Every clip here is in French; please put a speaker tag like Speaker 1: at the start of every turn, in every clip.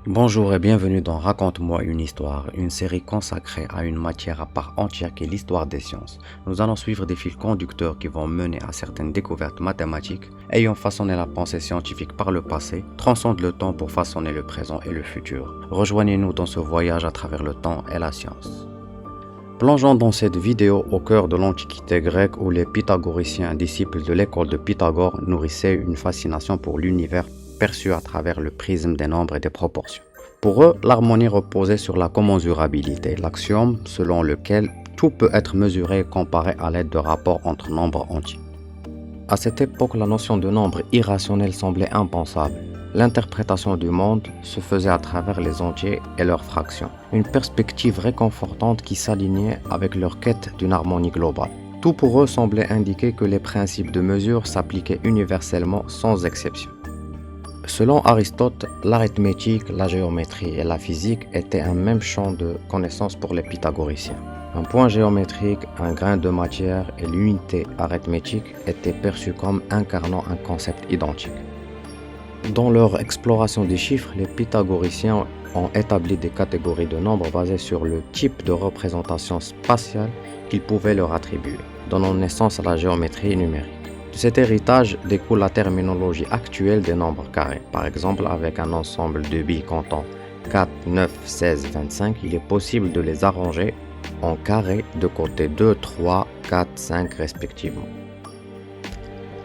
Speaker 1: Bonjour et bienvenue dans Raconte-moi une histoire, une série consacrée à une matière à part entière qui est l'histoire des sciences. Nous allons suivre des fils conducteurs qui vont mener à certaines découvertes mathématiques, ayant façonné la pensée scientifique par le passé, transcendent le temps pour façonner le présent et le futur. Rejoignez-nous dans ce voyage à travers le temps et la science. Plongeons dans cette vidéo au cœur de l'Antiquité grecque où les pythagoriciens, disciples de l'école de Pythagore, nourrissaient une fascination pour l'univers perçu à travers le prisme des nombres et des proportions. Pour eux, l'harmonie reposait sur la commensurabilité, l'axiome selon lequel tout peut être mesuré et comparé à l'aide de rapports entre nombres entiers. À cette époque, la notion de nombre irrationnel semblait impensable. L'interprétation du monde se faisait à travers les entiers et leurs fractions, une perspective réconfortante qui s'alignait avec leur quête d'une harmonie globale. Tout pour eux semblait indiquer que les principes de mesure s'appliquaient universellement sans exception. Selon Aristote, l'arithmétique, la géométrie et la physique étaient un même champ de connaissances pour les pythagoriciens. Un point géométrique, un grain de matière et l'unité arithmétique étaient perçus comme incarnant un concept identique. Dans leur exploration des chiffres, les pythagoriciens ont établi des catégories de nombres basées sur le type de représentation spatiale qu'ils pouvaient leur attribuer, donnant naissance à la géométrie numérique. De cet héritage découle la terminologie actuelle des nombres carrés. Par exemple, avec un ensemble de billes comptant 4, 9, 16, 25, il est possible de les arranger en carrés de côté 2, 3, 4, 5 respectivement.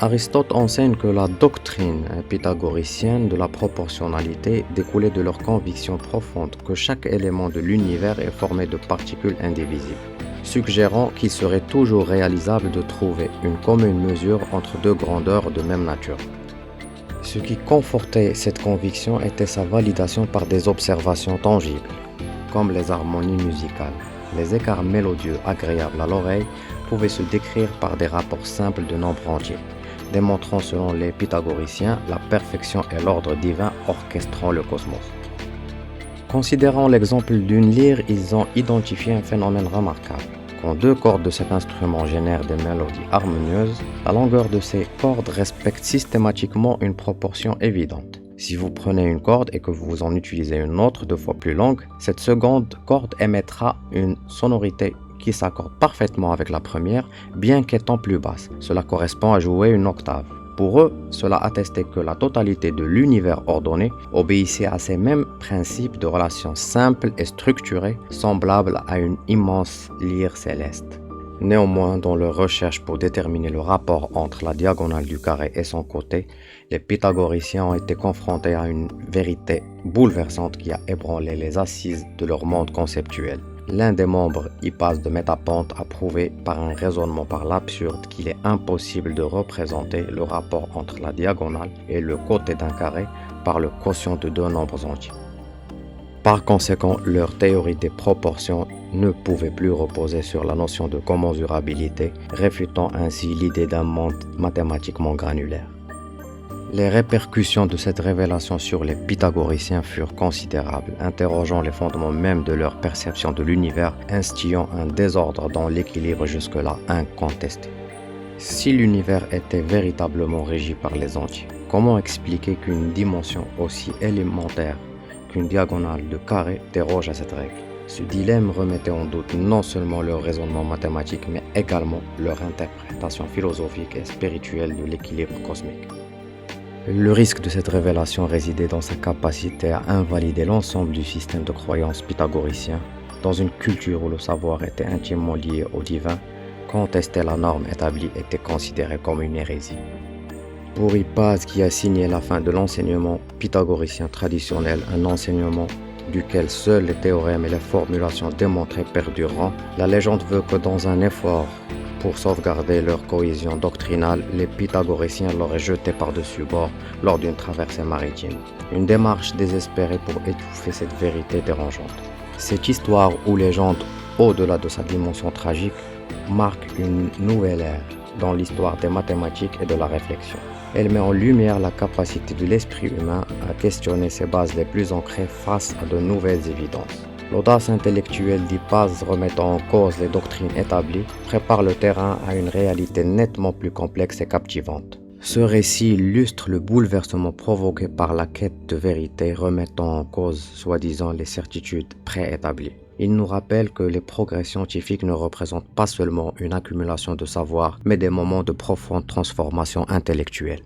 Speaker 1: Aristote enseigne que la doctrine pythagoricienne de la proportionnalité découlait de leur conviction profonde que chaque élément de l'univers est formé de particules indivisibles, suggérant qu'il serait toujours réalisable de trouver une commune mesure entre deux grandeurs de même nature. Ce qui confortait cette conviction était sa validation par des observations tangibles, comme les harmonies musicales. Les écarts mélodieux agréables à l'oreille pouvaient se décrire par des rapports simples de nombres entiers, démontrant selon les pythagoriciens la perfection et l'ordre divin orchestrant le cosmos. Considérant l'exemple d'une lyre, ils ont identifié un phénomène remarquable. Quand deux cordes de cet instrument génèrent des mélodies harmonieuses, la longueur de ces cordes respecte systématiquement une proportion évidente. Si vous prenez une corde et que vous en utilisez une autre 2 fois plus longue, cette seconde corde émettra une sonorité qui s'accorde parfaitement avec la première, bien qu'étant plus basse. Cela correspond à jouer une octave. Pour eux, cela attestait que la totalité de l'univers ordonné obéissait à ces mêmes principes de relations simples et structurées, semblables à une immense lyre céleste. Néanmoins, dans leurs recherches pour déterminer le rapport entre la diagonale du carré et son côté, les pythagoriciens ont été confrontés à une vérité bouleversante qui a ébranlé les assises de leur monde conceptuel. L'un des membres y passe de Métaponte a prouvé par un raisonnement par l'absurde qu'il est impossible de représenter le rapport entre la diagonale et le côté d'un carré par le quotient de deux nombres entiers. Par conséquent, leur théorie des proportions ne pouvait plus reposer sur la notion de commensurabilité, réfutant ainsi l'idée d'un monde mathématiquement granulaire. Les répercussions de cette révélation sur les pythagoriciens furent considérables, interrogeant les fondements même de leur perception de l'univers, instillant un désordre dans l'équilibre jusque-là incontesté. Si l'univers était véritablement régi par les entiers, comment expliquer qu'une dimension aussi élémentaire qu'une diagonale de carré déroge à cette règle? Ce dilemme remettait en doute non seulement leur raisonnement mathématique, mais également leur interprétation philosophique et spirituelle de l'équilibre cosmique. Le risque de cette révélation résidait dans sa capacité à invalider l'ensemble du système de croyances pythagoricien. Dans une culture où le savoir était intimement lié au divin, contester la norme établie était considéré comme une hérésie. Pour Hippase, qui a signé la fin de l'enseignement pythagoricien traditionnel, un enseignement duquel seuls les théorèmes et les formulations démontrées perdureront, la légende veut que dans un effort pour sauvegarder leur cohésion doctrinale, les pythagoriciens l'auraient jeté par-dessus bord lors d'une traversée maritime. Une démarche désespérée pour étouffer cette vérité dérangeante. Cette histoire ou légende, au-delà de sa dimension tragique, marque une nouvelle ère dans l'histoire des mathématiques et de la réflexion. Elle met en lumière la capacité de l'esprit humain à questionner ses bases les plus ancrées face à de nouvelles évidences. L'audace intellectuelle d'Hippase, remettant en cause les doctrines établies, prépare le terrain à une réalité nettement plus complexe et captivante. Ce récit illustre le bouleversement provoqué par la quête de vérité remettant en cause, soi-disant, les certitudes préétablies. Il nous rappelle que les progrès scientifiques ne représentent pas seulement une accumulation de savoir, mais des moments de profonde transformation intellectuelle.